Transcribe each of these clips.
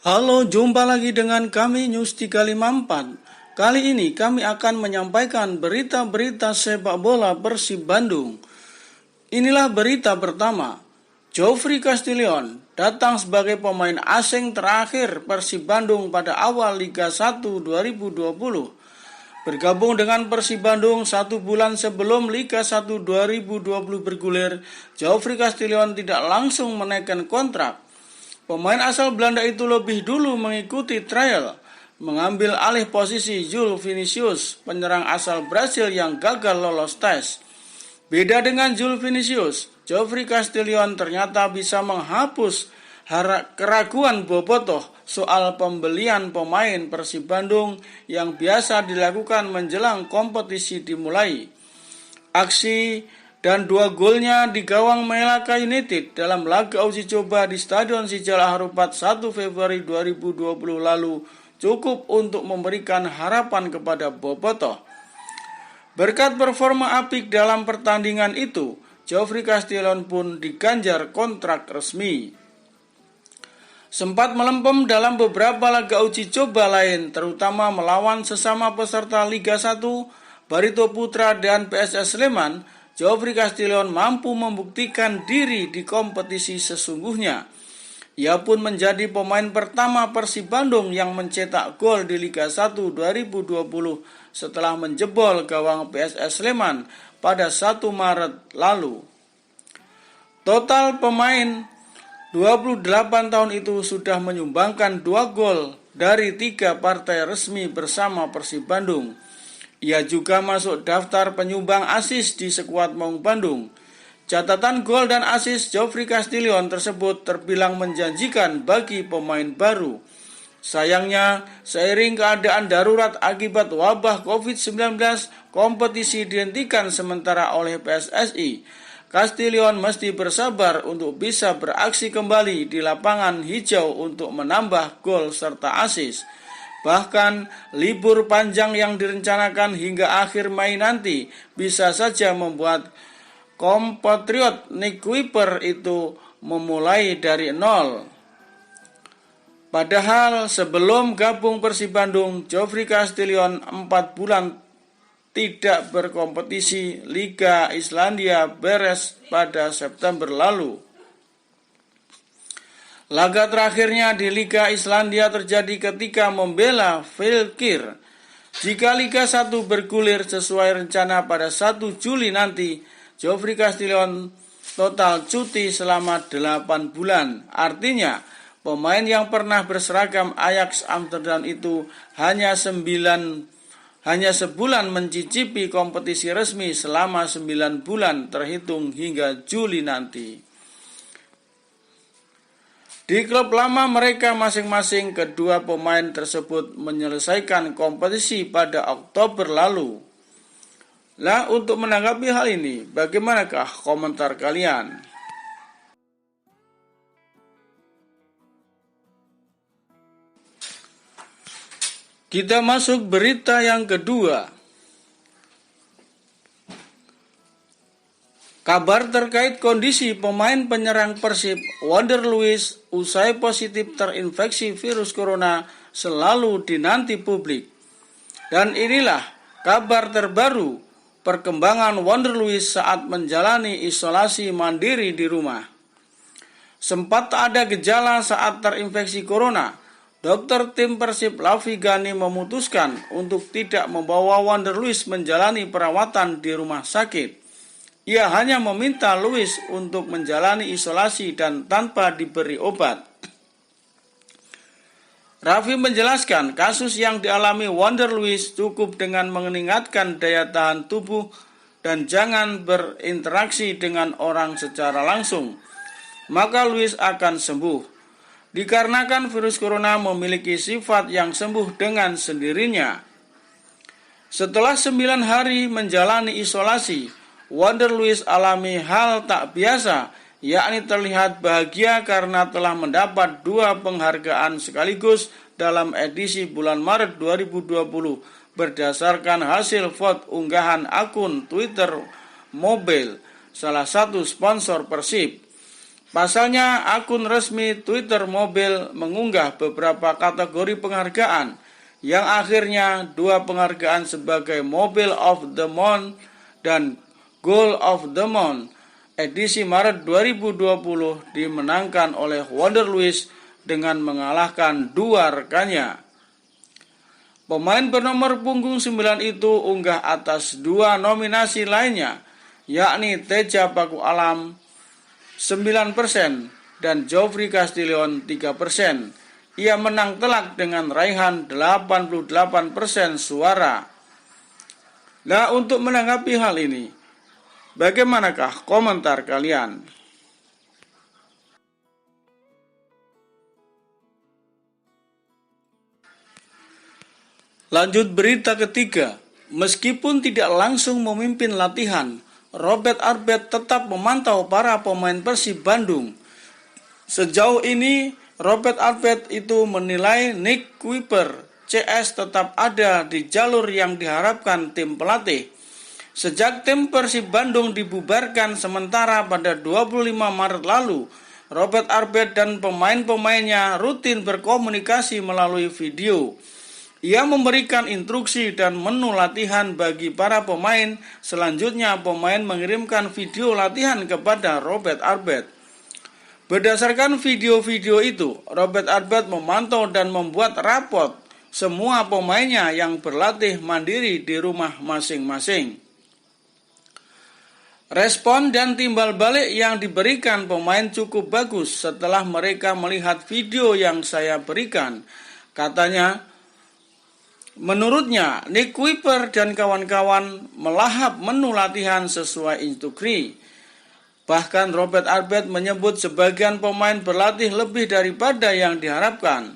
Halo, jumpa lagi dengan kami News 354. Kali ini kami akan menyampaikan berita-berita sepak bola Persib Bandung. Inilah berita pertama. Geoffrey Castillion datang sebagai pemain asing terakhir Persib Bandung pada awal Liga 1 2020. Bergabung dengan Persib Bandung 1 bulan sebelum Liga 1 2020 bergulir, Geoffrey Castillion tidak langsung menaikkan kontrak. Pemain asal Belanda itu lebih dulu mengikuti trial, mengambil alih posisi Jules Vinicius, penyerang asal Brasil yang gagal lolos tes. Beda dengan Jules Vinicius, Geoffrey Castillion ternyata bisa menghapus keraguan bobotoh soal pembelian pemain Persib Bandung yang biasa dilakukan menjelang kompetisi dimulai. Aksi dan 2 golnya di gawang Melaka United dalam laga uji coba di Stadion Sijalak Harupat 1 Februari 2020 lalu cukup untuk memberikan harapan kepada bobotoh. Berkat performa apik dalam pertandingan itu, Geoffrey Castillion pun diganjar kontrak resmi. Sempat melempem dalam beberapa laga uji coba lain, terutama melawan sesama peserta Liga 1, Barito Putra dan PSS Sleman. Geoffrey Castillion mampu membuktikan diri di kompetisi sesungguhnya. Ia pun menjadi pemain pertama Persib Bandung yang mencetak gol di Liga 1 2020 setelah menjebol gawang PSS Sleman pada 1 Maret lalu. Total pemain 28 tahun itu sudah menyumbangkan 2 gol dari 3 partai resmi bersama Persib Bandung. Ia juga masuk daftar penyumbang asis di skuad Maung Bandung. Catatan gol dan asis Geoffrey Castillion tersebut terbilang menjanjikan bagi pemain baru. Sayangnya, seiring keadaan darurat akibat wabah COVID-19, kompetisi dihentikan sementara oleh PSSI. Castillion mesti bersabar untuk bisa beraksi kembali di lapangan hijau untuk menambah gol serta asis. Bahkan libur panjang yang direncanakan hingga akhir Mei nanti bisa saja membuat kompatriot Nick Kuiper itu memulai dari nol. Padahal sebelum gabung Persib Bandung, Geoffrey Castillion 4 bulan tidak berkompetisi Liga Islandia beres pada September lalu. Laga terakhirnya di Liga Islandia terjadi ketika membela Fylkir. Jika Liga 1 bergulir sesuai rencana pada 1 Juli nanti, Geoffrey Castillion total cuti selama 8 bulan. Artinya, pemain yang pernah berseragam Ajax Amsterdam itu hanya sebulan mencicipi kompetisi resmi selama 9 bulan terhitung hingga Juli nanti. Di klub lama mereka masing-masing, kedua pemain tersebut menyelesaikan kompetisi pada Oktober lalu. Nah, untuk menanggapi hal ini, bagaimanakah komentar kalian? Kita masuk berita yang kedua. Kabar terkait kondisi pemain penyerang Persib, Wander Luiz, usai positif terinfeksi virus corona selalu dinanti publik. Dan inilah kabar terbaru perkembangan Wander Luiz saat menjalani isolasi mandiri di rumah. Sempat tak ada gejala saat terinfeksi corona, dokter tim Persib Lavi Gani memutuskan untuk tidak membawa Wander Luiz menjalani perawatan di rumah sakit. Ia hanya meminta Luiz untuk menjalani isolasi dan tanpa diberi obat. Raffi menjelaskan kasus yang dialami Wander Luiz cukup dengan meningkatkan daya tahan tubuh dan jangan berinteraksi dengan orang secara langsung, maka Luiz akan sembuh. Dikarenakan virus corona memiliki sifat yang sembuh dengan sendirinya. Setelah 9 hari menjalani isolasi, Wander Luiz alami hal tak biasa, yakni terlihat bahagia karena telah mendapat 2 penghargaan sekaligus dalam edisi bulan Maret 2020 berdasarkan hasil vote unggahan akun Twitter Mobile, salah satu sponsor Persib. Pasalnya, akun resmi Twitter Mobil mengunggah beberapa kategori penghargaan, yang akhirnya 2 penghargaan sebagai Mobile of the Month dan Goal of the Month edisi Maret 2020 dimenangkan oleh Wonder Luis dengan mengalahkan 2 rekannya. Pemain bernomor punggung 9 itu unggah atas 2 nominasi lainnya, yakni Teja Paku Alam 9% dan Joffrey Castellon 3%. Ia menang telak dengan raihan 88% suara. Nah, untuk menanggapi hal ini, bagaimanakah komentar kalian? Lanjut berita ketiga. Meskipun tidak langsung memimpin latihan, Robert Arbet tetap memantau para pemain Persib Bandung. Sejauh ini, Robert Arbet itu menilai Nick Kuiper CS tetap ada di jalur yang diharapkan tim pelatih. Sejak tim Persib Bandung dibubarkan sementara pada 25 Maret lalu, Robert Arbet dan pemain-pemainnya rutin berkomunikasi melalui video. Ia memberikan instruksi dan menu latihan bagi para pemain. Selanjutnya, pemain mengirimkan video latihan kepada Robert Arbet. Berdasarkan video-video itu, Robert Arbet memantau dan membuat rapot semua pemainnya yang berlatih mandiri di rumah masing-masing. Respon dan timbal balik yang diberikan pemain cukup bagus setelah mereka melihat video yang saya berikan. Katanya, menurutnya, Nick Kuiper dan kawan-kawan melahap menu latihan sesuai instruksi. Bahkan Robert Arbet menyebut sebagian pemain berlatih lebih daripada yang diharapkan.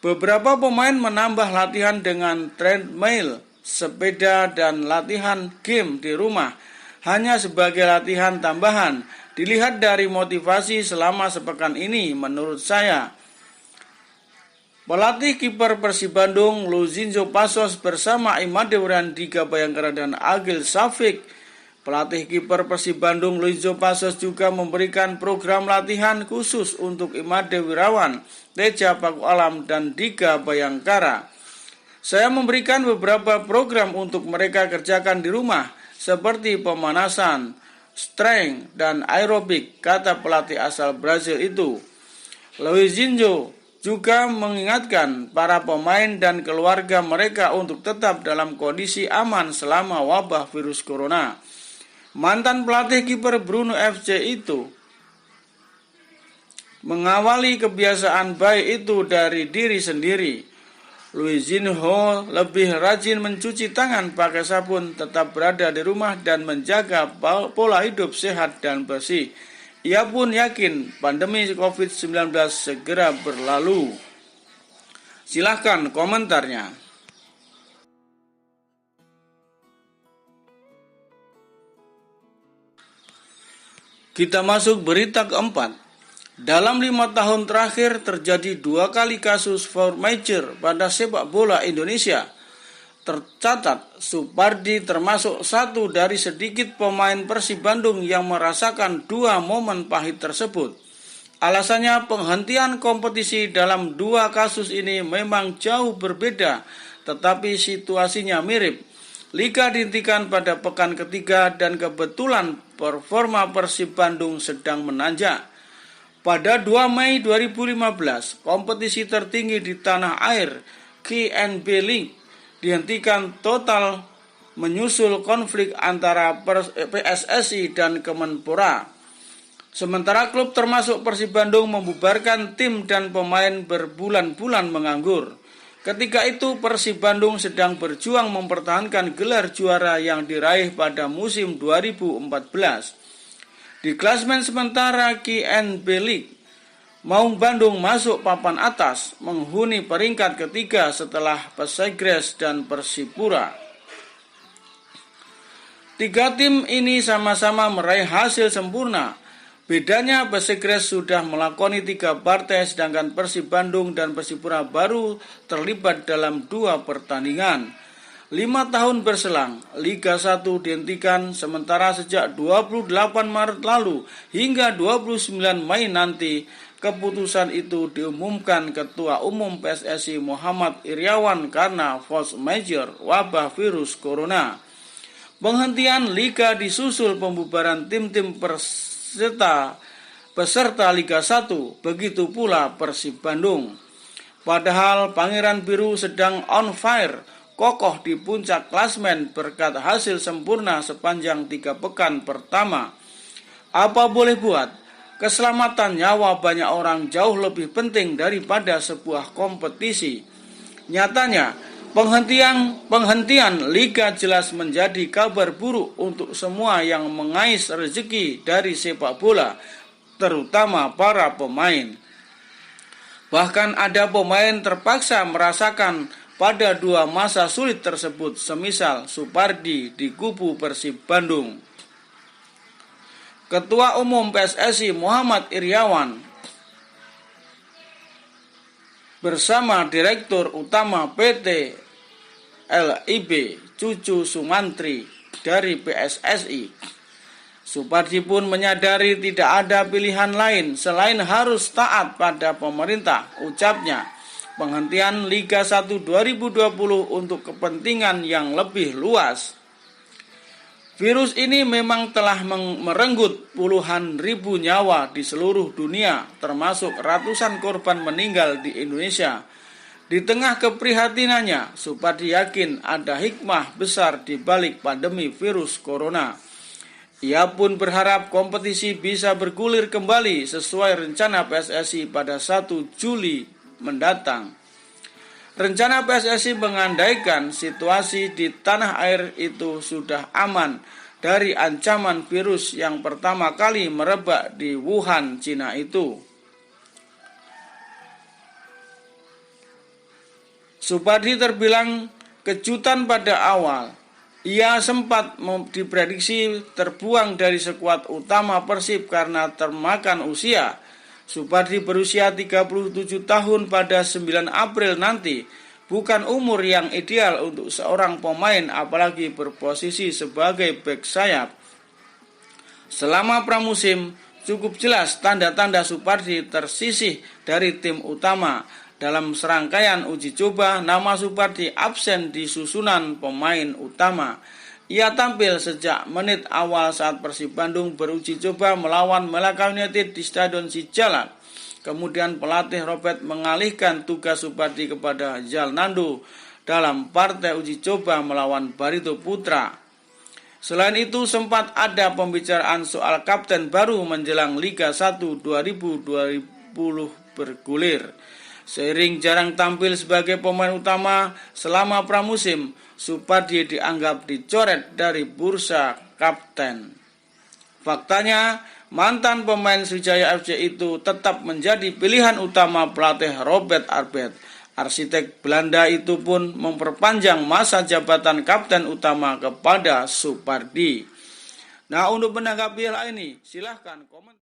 Beberapa pemain menambah latihan dengan treadmill, sepeda, dan latihan game di rumah hanya sebagai latihan tambahan. Dilihat dari motivasi selama sepekan ini, menurut saya, pelatih kiper Persib Bandung Luzinho Pasos bersama Imade Wirandika Bayangkara dan Agil Safik, pelatih kiper Persib Bandung Luzinho Pasos juga memberikan program latihan khusus untuk Imade Wirawan, Teja Paku Alam, dan Dika Bayangkara. Saya memberikan beberapa program untuk mereka kerjakan di rumah, seperti pemanasan, strength, dan aerobik, kata pelatih asal Brazil itu. Luzinho juga mengingatkan para pemain dan keluarga mereka untuk tetap dalam kondisi aman selama wabah virus corona. Mantan pelatih kiper Bruno FC itu mengawali kebiasaan baik itu dari diri sendiri. Luzinho lebih rajin mencuci tangan pakai sabun, tetap berada di rumah dan menjaga pola hidup sehat dan bersih. Ia pun yakin pandemi COVID-19 segera berlalu. Silahkan komentarnya. Kita masuk berita keempat. Dalam 5 tahun terakhir terjadi 2 kali kasus force majeure pada sepak bola Indonesia. Tercatat, Supardi termasuk satu dari sedikit pemain Persib Bandung yang merasakan 2 momen pahit tersebut. Alasannya, penghentian kompetisi dalam 2 kasus ini memang jauh berbeda, tetapi situasinya mirip. Liga dihentikan pada pekan ketiga dan kebetulan performa Persib Bandung sedang menanjak. Pada 2 Mei 2015, kompetisi tertinggi di tanah air, KNB League, dihentikan total menyusul konflik antara PSSI dan Kemenpora. Sementara klub termasuk Persib Bandung membubarkan tim dan pemain berbulan-bulan menganggur. Ketika itu Persib Bandung sedang berjuang mempertahankan gelar juara yang diraih pada musim 2014. Di klasemen sementara KNB League, Maung Bandung masuk papan atas, menghuni peringkat ketiga setelah Persegres dan Persipura. 3 tim ini sama-sama meraih hasil sempurna. Bedanya Persegres sudah melakoni 3 partai, sedangkan Persib Bandung dan Persipura baru terlibat dalam 2 pertandingan. 5 tahun berselang, Liga 1 dihentikan sementara sejak 28 Maret lalu hingga 29 Mei nanti keputusan itu diumumkan Ketua Umum PSSI Muhammad Iryawan karena force majeure wabah virus corona. Penghentian Liga disusul pembubaran tim-tim peserta Liga 1, begitu pula Persib Bandung. Padahal Pangeran Biru sedang on fire, kokoh di puncak klasmen berkat hasil sempurna sepanjang 3 pekan pertama. Apa boleh buat, keselamatan nyawa banyak orang jauh lebih penting daripada sebuah kompetisi. Nyatanya, penghentian Liga jelas menjadi kabar buruk untuk semua yang mengais rezeki dari sepak bola, terutama para pemain. Bahkan ada pemain terpaksa merasakan pada 2 masa sulit tersebut, semisal Supardi di kubu Persib Bandung. Ketua Umum PSSI Muhammad Iryawan bersama Direktur Utama PT LIB Cucu Sumantri dari PSSI, Supardi pun menyadari tidak ada pilihan lain selain harus taat pada pemerintah. Ucapnya, penghentian Liga 1 2020 untuk kepentingan yang lebih luas. Virus ini memang telah merenggut puluhan ribu nyawa di seluruh dunia, termasuk ratusan korban meninggal di Indonesia. Di tengah keprihatinannya, Supardi yakin ada hikmah besar di balik pandemi virus corona. Ia pun berharap kompetisi bisa bergulir kembali sesuai rencana PSSI pada 1 Juli mendatang. Rencana PSSI mengandaikan situasi di tanah air itu sudah aman dari ancaman virus yang pertama kali merebak di Wuhan, Cina itu. Supardi terbilang kejutan pada awal. Ia sempat diprediksi terbuang dari skuad utama Persib karena termakan usia. Supardi berusia 37 tahun pada 9 April nanti. Bukan umur yang ideal untuk seorang pemain, apalagi berposisi sebagai bek sayap. Selama pramusim, cukup jelas tanda-tanda Supardi tersisih dari tim utama. Dalam serangkaian uji coba, nama Supardi absen di susunan pemain utama. Ia tampil sejak menit awal saat Persib Bandung beruji coba melawan Melaka United di Stadion Sijalak. Kemudian pelatih Robert mengalihkan tugas Supardi kepada Jalnando dalam partai uji coba melawan Barito Putra. Selain itu sempat ada pembicaraan soal kapten baru menjelang Liga 1 2020 bergulir. Seiring jarang tampil sebagai pemain utama selama pramusim, Supardi dianggap dicoret dari bursa kapten. Faktanya, mantan pemain Sriwijaya FC itu tetap menjadi pilihan utama pelatih Robert Arbet. Arsitek Belanda itu pun memperpanjang masa jabatan kapten utama kepada Supardi. Nah, untuk menanggapi hal ini, silahkan komen.